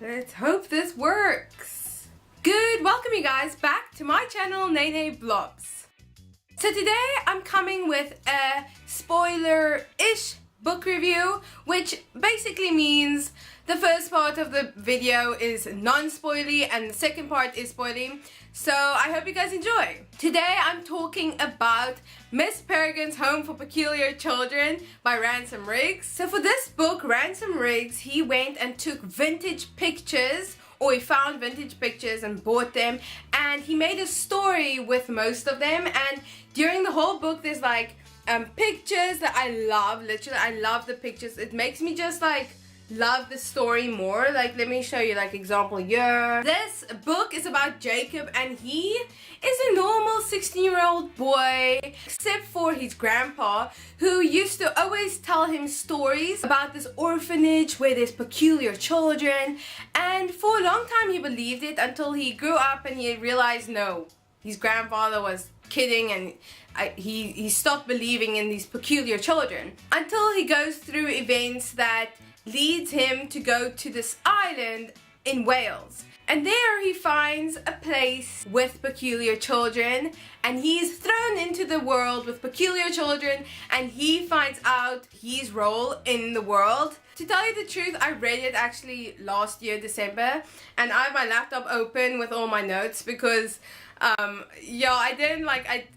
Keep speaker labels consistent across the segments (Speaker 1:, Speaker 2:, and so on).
Speaker 1: Let's hope this works. Good, welcome you guys back to my channel, Nene Blobs. So today I'm coming with a spoiler-ish book review, which basically means the first part of the video is non-spoily and the second part is spoiling. So I hope you guys enjoy. Today I'm talking about Miss Peregrine's Home for Peculiar Children by Ransom Riggs. So for this book, Ransom Riggs, he went and took vintage pictures, or he found vintage pictures and bought them, and he made a story with most of them. And during the whole book there's like pictures that I love. Literally I love the pictures. It makes me just like love the story more. Like, let me show you like example here. This book is about Jacob, and he is a normal 16-year-old boy, except for his grandpa, who used to always tell him stories about this orphanage where there's peculiar children. And for a long time he believed it, until he grew up and he realized no, his grandfather was kidding, and he stopped believing in these peculiar children, until he goes through events that leads him to go to this island in Wales. And there he finds a place with peculiar children, and he's thrown into the world with peculiar children, and he finds out his role in the world. To tell you the truth, I read it actually last year, December, and I have my laptop open with all my notes because I didn't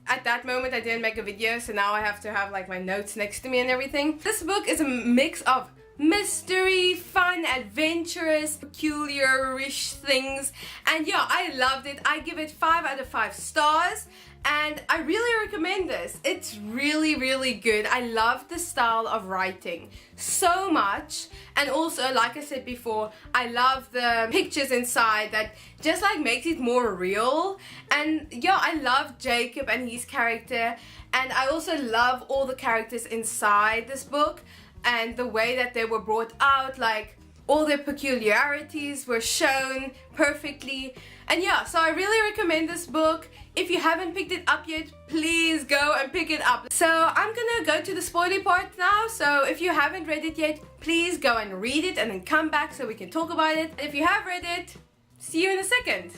Speaker 1: at that moment I didn't make a video, so now I have to have like my notes next to me and everything. This book is a mix of mystery, fun, adventurous, peculiar-ish things, and yeah, I loved it. I give it 5 out of 5 stars, and I really recommend this. It's really, really good. I love the style of writing so much, and also, like I said before, I love the pictures inside that just like makes it more real. And yeah, I love Jacob and his character, and I also love all the characters inside this book and the way that they were brought out, like all their peculiarities were shown perfectly. And yeah, so I really recommend this book. If you haven't picked it up yet, please go and pick it up. So I'm gonna go to the spoiler part now, so if you haven't read it yet, please go and read it and then come back so we can talk about it. If you have read it, see you in a second.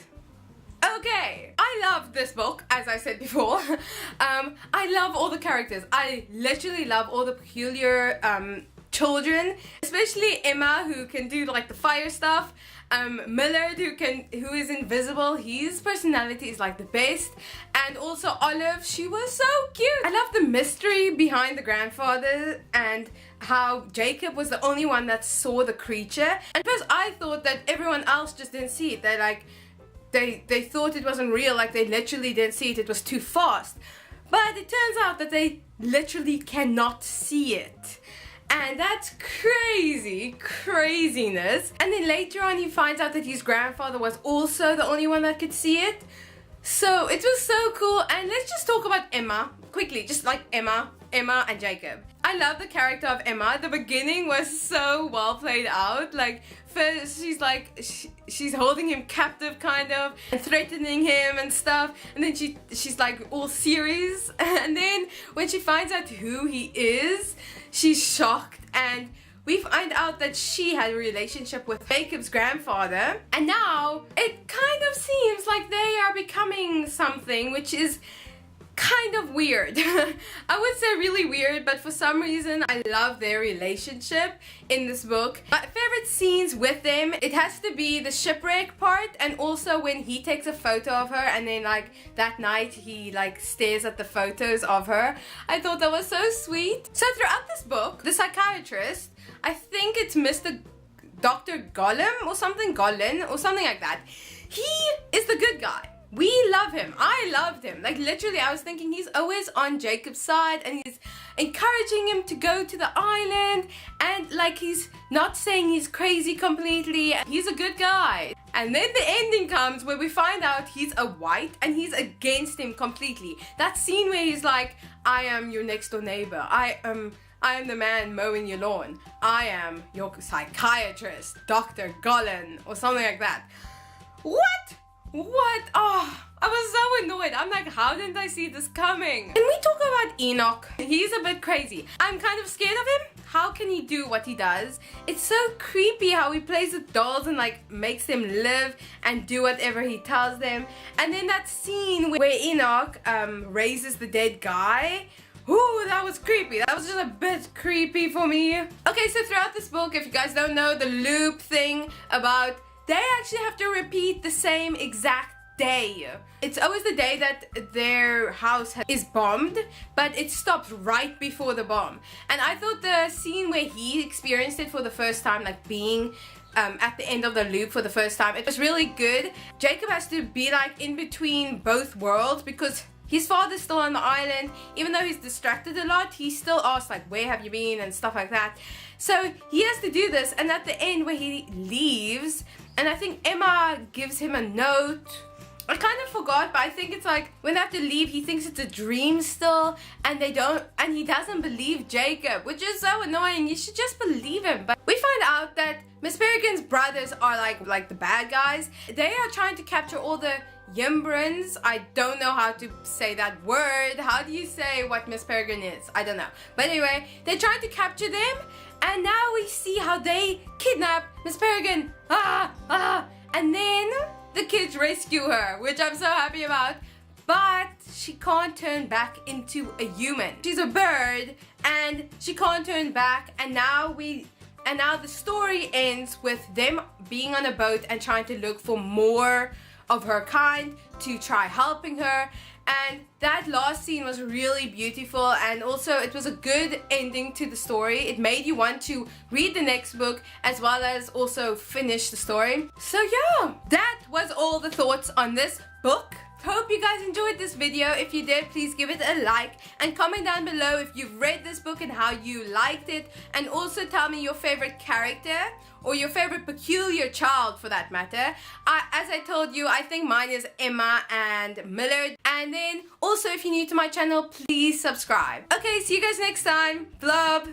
Speaker 1: Okay, I love this book, as I said before. I love all the characters. I literally love all the peculiar children, especially Emma, who can do like the fire stuff. Millard, who is invisible. His personality is like the best. And also Olive, she was so cute. I love the mystery behind the grandfather and how Jacob was the only one that saw the creature. And first I thought that everyone else just didn't see it. They thought it wasn't real, like they literally didn't see it, it was too fast. But it turns out that they literally cannot see it. And that's craziness. And then later on he finds out that his grandfather was also the only one that could see it. So it was so cool. And let's just talk about Emma quickly, just like Emma and Jacob. I love the character of Emma. The beginning was so well played out. Like first she's holding him captive kind of and threatening him and stuff, and then she's like all serious, and then when she finds out who he is, she's shocked, and we find out that she had a relationship with Jacob's grandfather, and now it kind of seems like they are becoming something, which is kind of weird. I would say really weird, but for some reason I love their relationship in this book. My favorite scenes with them, it has to be the shipwreck part, and also when he takes a photo of her and then like that night he like stares at the photos of her. I thought that was so sweet. So throughout this book, the psychiatrist, I think it's Dr. Gollum or something like that, he is the good guy. We love him. I loved him. Like literally I was thinking he's always on Jacob's side, and he's encouraging him to go to the island, and like he's not saying he's crazy completely. He's a good guy. And then the ending comes where we find out he's a white and he's against him completely. That scene where he's like, I am your next door neighbor. I am the man mowing your lawn. I am your psychiatrist, Dr. Gollum, or something like that. What? Oh, I was so annoyed. I'm like, how didn't I see this coming? Can we talk about Enoch? He's a bit crazy. I'm kind of scared of him. how can he do what he does? It's so creepy how he plays with dolls and like makes them live and do whatever he tells them. And then that scene where Enoch raises the dead guy. Ooh, that was creepy. That was just a bit creepy for me. Okay, so throughout this book, if you guys don't know the loop thing about, they actually have to repeat the same exact day. It's always the day that their house is bombed, but it stops right before the bomb. And I thought the scene where he experienced it for the first time, like being at the end of the loop for the first time, it was really good. Jacob has to be like in between both worlds because his father's still on the island. Even though he's distracted a lot, he still asks like, where have you been and stuff like that. So he has to do this, and at the end where he leaves, and I think Emma gives him a note. I kind of forgot, but I think it's like when they have to leave, he thinks it's a dream still, and he doesn't believe Jacob, which is so annoying. You should just believe him. But we find out that Miss Peregrine's brothers are like the bad guys. They are trying to capture all the Yimbrans. I don't know how to say that word. How do you say what Miss Peregrine is? I don't know. But anyway, they're trying to capture them, and now we see how they kidnap Miss Peregrine. And then the kids rescue her, which I'm so happy about. But she can't turn back into a human. She's a bird, and she can't turn back. And now the story ends with them being on a boat and trying to look for more of her kind to try helping her. And that last scene was really beautiful, and also it was a good ending to the story. It made you want to read the next book as well as also finish the story. So yeah, that was all the thoughts on this book. Hope you guys enjoyed this video. If you did, please give it a like and comment down below if you've read this book and how you liked it, and also tell me your favorite character or your favorite peculiar child for that matter. As I told you, I think mine is Emma and Millard. And then also, if you're new to my channel, please subscribe. Okay, see you guys next time. Blub.